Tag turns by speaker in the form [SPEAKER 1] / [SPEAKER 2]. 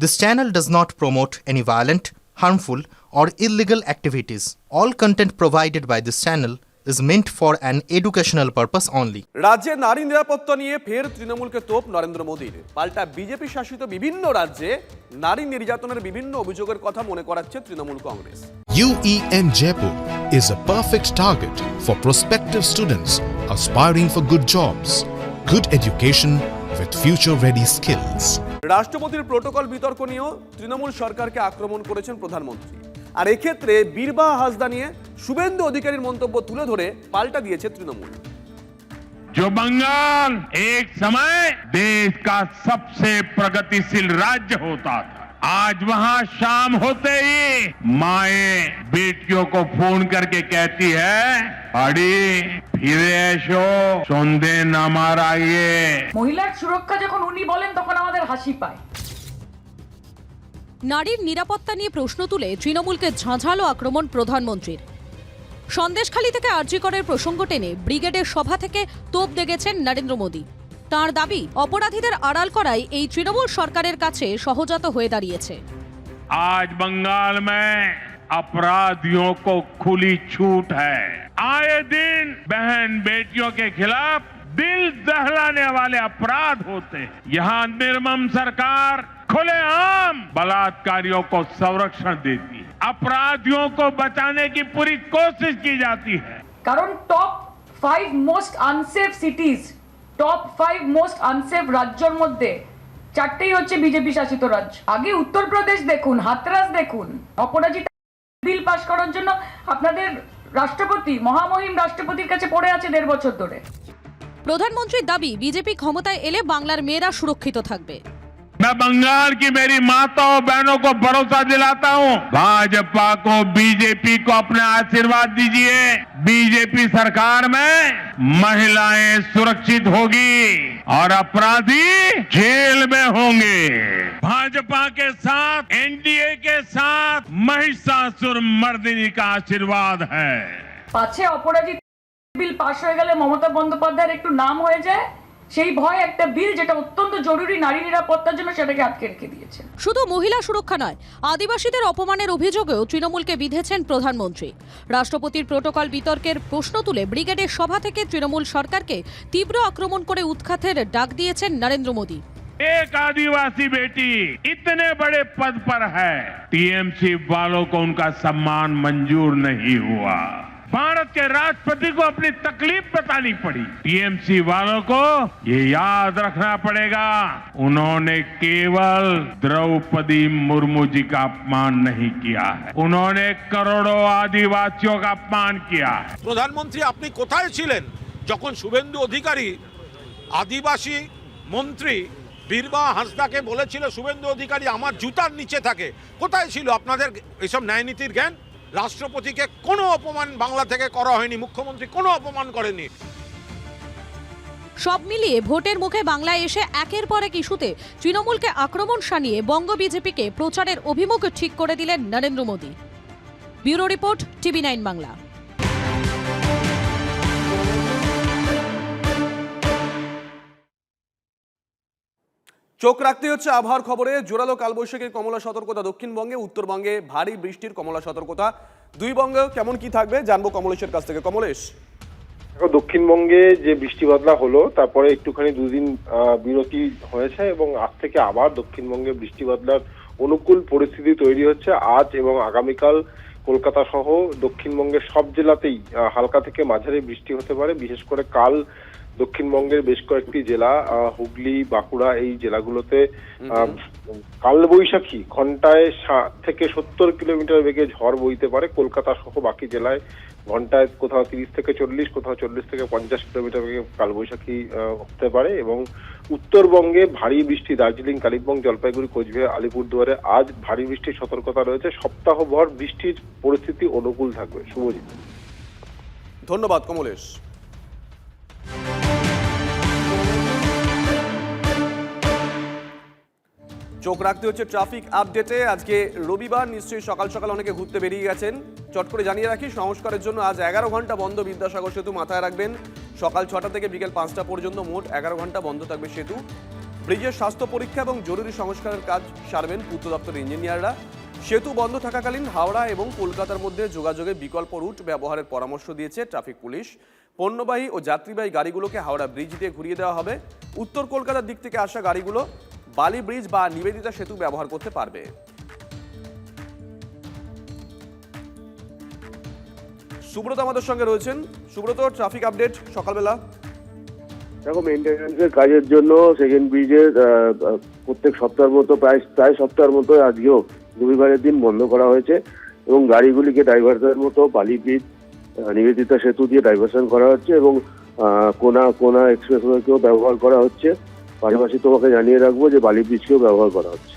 [SPEAKER 1] This channel does not promote any violent, harmful, or illegal activities. All content provided by this channel is meant for an educational purpose only.
[SPEAKER 2] রাজ্যে নারী নিরাপত্তা নিয়ে ফের তৃণমূলকে তোপ নরেন্দ্র মোদীর। পাল্টা বিজেপি শাসিত বিভিন্ন রাজ্যে নারী নির্যাতনের বিভিন্ন অভিযোগের কথা মনে করাচ্ছে Trinamool Congress.
[SPEAKER 3] UEN Jaipur is a perfect target for prospective students aspiring for good jobs, good education with future-ready skills.
[SPEAKER 2] রাষ্ট্রপতির প্রোটোকল বিতর্ক নিয়েও তৃণমূল সরকারকে আক্রমণ করেছেন প্রধানমন্ত্রী। আর এক্ষেত্রে বীরবাহা হাসদা নিয়ে শুভেন্দু অধিকারীর মন্তব্য তুলে ধরে পাল্টা দিয়েছে তৃণমূল।
[SPEAKER 4] जो बंगाल एक समय देश का सबसे प्रगतिशील राज्य होता था, आज वहां शाम होते ही माएं बेटियों को फोन करके कहती है अड़ी फिरे एसो সন্ধে নামার আগে।
[SPEAKER 5] মহিলার সুরক্ষা যখন উনি বলেন তখন আমাদের হাসি পায়।
[SPEAKER 6] নারীর নিরাপত্তা নিয়ে প্রশ্ন তুলে তৃণমূলকে ঝাঁঝালো আক্রমণ প্রধানমন্ত্রীর। সন্দেশখালী থেকে আরজি করের প্রসঙ্গ টেনে ব্রিগেডের সভা থেকে তোপ দেগেছেন নরেন্দ্র মোদী। তাঁর দাবি, অপরাধীদের আড়াল করাই এই তৃণমূল সরকারের কাছে সহজাত হয়ে দাঁড়িয়েছে।
[SPEAKER 4] आज बंगाल में अपराधियों को खुली छूट है। आए दिन बहन बेटियों के खिलाफ दिल दहलाने वाले अपराध होते हैं। यहाँ निर्मम सरकार खुलेआम बलात्कारियों को संरक्षण देती है, अपराधियों को बचाने की पूरी कोशिश की जाती है।
[SPEAKER 5] কারণ top 5 most unsafe সিটিজ, top 5 most unsafe রাজ্যের মধ্যে চারটেই হচ্ছে বিজেপি শাসিত রাজ্য। আগে উত্তরপ্রদেশ দেখুন, হাতরাস দেখুন। অপরাজিতা বিল পাস করার জন্য আপনাদের রাষ্ট্রপতি, মহামহিম রাষ্ট্রপতির কাছে পড়ে আছে 1.5 বছর ধরে।
[SPEAKER 6] প্রধানমন্ত্রীর দাবি, বিজেপি ক্ষমতায় এলে বাংলার মেয়েরা সুরক্ষিত থাকবে।
[SPEAKER 4] मैं बंगाल की मेरी माताओं बहनों को भरोसा दिलाता हूं, भाजपा को, बीजेपी को अपने आशीर्वाद दीजिए। बीजेपी सरकार में महिलाएं सुरक्षित होगी और अपराधी जेल में होंगे। भाजपा के साथ, एनडीए के साथ महिषासुर मर्दिनी का आशीर्वाद है।
[SPEAKER 5] পাছে অপরাজিতা বিল পাস হয়ে গেলে মমতা বন্দ্যোপাধ্যায়ের একটু নাম হয়ে যায়, সেই ভয় একটা বিল যেটা অত্যন্ত জরুরি নারী নিরাপত্তার জন্য সেটাকে আটকে রেখে দিয়েছে।
[SPEAKER 6] শুধু মহিলা সুরক্ষা নয়, আদিবাসীদের অপমানের অভিযোগেও তৃণমূলকে বিঁধেছেন প্রধানমন্ত্রী। রাষ্ট্রপতির প্রোটোকল বিতর্কের প্রশ্ন তুলে ব্রিগেডের সভা থেকে তৃণমূল সরকারকে তীব্র আক্রমণ করে উৎখাতের ডাক দিয়েছেন নরেন্দ্র মোদী।
[SPEAKER 4] एक आदिवासी बेटी इतने बड़े पद पर है, टीएमसी वालों को उनका सम्मान मंजूर नहीं हुआ। भारत के राष्ट्रपति को अपनी तकलीफ बतानी पड़ी। टीएमसी वालों को ये याद रखना पड़ेगा, उन्होंने केवल द्रौपदी मुर्मू जी का अपमान नहीं किया है, उन्होंने करोड़ों आदिवासियों का अपमान किया है।
[SPEAKER 7] প্রধানমন্ত্রী আপনি কোথায় ছিলেন যখন শুভেন্দু অধিকারী আদিবাসী মন্ত্রী বীরবাহা হাসদাকে বলেছিল শুভেন্দু অধিকারী আমার জুতার নিচে থাকে? কোথায় ছিল আপনাদের এইসব ন্যায় নীতির জ্ঞান? রাষ্ট্রপতিকে কোনো অপমান বাংলা থেকে করা হয়নি, মুখ্যমন্ত্রী কোনো অপমান করেনি।
[SPEAKER 6] সব মিলিয়ে ভোটের মুখে বাংলায় এসে একের পর এক ইস্যুতে তৃণমূলকে আক্রমণ শানিয়ে বঙ্গ বিজেপিকে প্রচারের অভিমুখ ঠিক করে দিলেন Narendra Modi. Bureau report, TV9 Bangla.
[SPEAKER 2] চোখ রাখতে হচ্ছে আবহাওয়ার খবরে। জোরালো কালবৈশাখীর কমলা সতর্কতা দক্ষিণবঙ্গে, উত্তরবঙ্গে ভারী বৃষ্টির কমলা সতর্কতা। দুই বঙ্গে কেমন কি থাকবে জানবো কমলেশের কাছ থেকে। কমলেশ,
[SPEAKER 8] দক্ষিণবঙ্গে যে বৃষ্টি বাদলা হলো তারপরে একটুখানি দুদিন বিরতি হয়েছে এবং আজ থেকে আবার দক্ষিণবঙ্গে বৃষ্টি বাদলার অনুকূল পরিস্থিতি তৈরি হচ্ছে। আজ এবং আগামীকাল কলকাতা সহ দক্ষিণবঙ্গের সব জেলাতেই হালকা থেকে মাঝারি বৃষ্টি হতে পারে। বিশেষ করে কাল দক্ষিণবঙ্গের বেশ কয়েকটি জেলা, হুগলি, বাঁকুড়া, এই জেলাগুলোতে কালবৈশাখী ঘন্টায় 60 থেকে 70 কিলোমিটার বেগে ঝড় বইতে পারে। কলকাতা সহ বাকি জেলায় ঘন্টায় কোথাও 30 থেকে 40, কোথাও 40 থেকে 50 কিলোমিটার বেগে কালবৈশাখী হতে পারে। এবং উত্তরবঙ্গে ভারী বৃষ্টি, দার্জিলিং, কালিম্পং, জলপাইগুড়ি, কোচবিহার, আলিপুরদুয়ারে আজ ভারী বৃষ্টির সতর্কতা রয়েছে। সপ্তাহভর বৃষ্টির পরিস্থিতি অনুকূল থাকবে। শুভজিৎ,
[SPEAKER 2] ধন্যবাদ কমলেশ। চোখ রাখতে হচ্ছে ট্রাফিক আপডেটে। আজকে রবিবার, নিশ্চয়ই সকাল সকাল অনেকে ঘুরতে বেরিয়ে গেছেন। চট করে জানিয়ে রাখি, সংস্কারের জন্য আজ 11 ঘন্টা বন্ধ বিদ্যাসাগর সেতু। মাথায় রাখবেন, সকাল 6টা থেকে বিকেল 5টা পর্যন্ত মোট 11 ঘন্টা বন্ধ থাকবে সেতু। ব্রিজের স্বাস্থ্য পরীক্ষা এবং জরুরি সংস্কারের কাজ সারবেন পূর্ত দপ্তরের ইঞ্জিনিয়াররা। সেতু বন্ধ থাকাকালীন হাওড়া এবং কলকাতার মধ্যে যোগাযোগে বিকল্প রুট ব্যবহারের পরামর্শ দিয়েছে ট্রাফিক পুলিশ। পণ্যবাহী ও যাত্রীবাহী গাড়িগুলোকে হাওড়া ব্রিজ দিয়ে ঘুরিয়ে দেওয়া হবে। উত্তর কলকাতার দিক থেকে আসা গাড়িগুলো বালি ব্রিজ বা নিবেদিতা সেতু ব্যবহার করতে পারবে। সুব্রত আমাদের সঙ্গে রয়েছেন। সুব্রত, ট্রাফিক আপডেট সকালবেলা।
[SPEAKER 9] দেখো, মেইনটেনেন্সের কাজের জন্য সেকেন্ড ব্রিজের প্রত্যেক সপ্তাহের মতো প্রায় সপ্তাহের মতো আজকেও রবিবারের দিন বন্ধ করা হয়েছে এবং গাড়িগুলিকে ডাইভার্সনের মতো বালি ব্রিজ নিবেদিতা সেতু দিয়ে ডাইভার্সন করা হচ্ছে এবং কোনা এক্সপ্রেসওয়েকেও ব্যবহার করা হচ্ছে। পাশাপাশি তোমাকে জানিয়ে রাখবো যে বালি ব্রিজকেও ব্যবহার করা হচ্ছে।